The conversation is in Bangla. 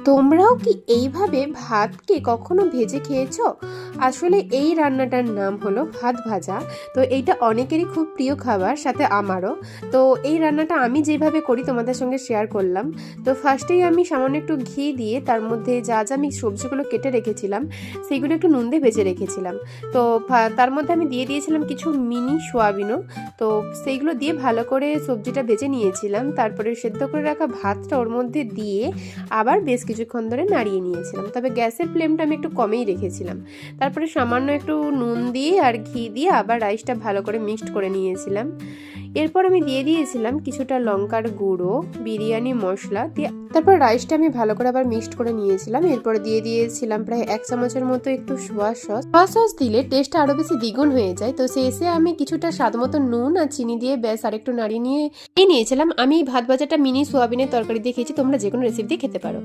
তোমরাও কি এইভাবে ভাতকে কখনো ভেজে খেয়েছো? আসলে এই রান্নাটার নাম হলো ভাত ভাজা। তো এইটা অনেকেরই খুব প্রিয় খাবার, সাথে আমারও। তো এই রান্নাটা আমি যেভাবে করি তোমাদের সঙ্গে শেয়ার করলাম। তো ফার্স্টেই আমি সামান্য একটু ঘি দিয়ে তার মধ্যে যা যা আমি সবজিগুলো কেটে রেখেছিলাম সেগুলো একটু নুন দিয়ে ভেজে রেখেছিলাম। তো তার মধ্যে আমি দিয়ে দিয়েছিলাম কিছু মিনি সোয়াবিনও। তো সেইগুলো দিয়ে ভালো করে সবজিটা ভেজে নিয়েছিলাম। তারপরে সেদ্ধ করে রাখা ভাতটা ওর মধ্যে দিয়ে আবার বেশ কিছুক্ষণ ধরে নাড়িয়ে নিয়েছিলাম। তবে গ্যাসের ফ্লেমটা আমি একটু কমেই রেখেছিলাম। তারপরে সামান্য একটু নুন দিয়ে আর ঘি দিয়ে আবার রাইসটা ভালো করে মিক্সড করে নিয়েছিলাম। এরপর আমি দিয়ে দিয়েছিলাম কিছুটা লঙ্কার গুঁড়ো, বিরিয়ানি মশলা দিয়ে তারপর রাইসটা আমি ভালো করে আবার মিক্সড করে নিয়েছিলাম। এরপর দিয়ে দিয়েছিলাম প্রায় 1 চামচের মতো একটু সোয়া সস দিলে টেস্টটা আরো বেশি দ্বিগুণ হয়ে যায়। তো শেষে আমি কিছুটা স্বাদ মতো নুন আর চিনি দিয়ে ব্যাস আরেকটু নাড়িয়ে নিয়েছিলাম। আমি ভাত ভাজাটা মিনি সোয়াবিনের তরকারি দিয়ে খেয়েছি, তোমরা যে কোনো রেসিপি দিয়ে খেতে পারো।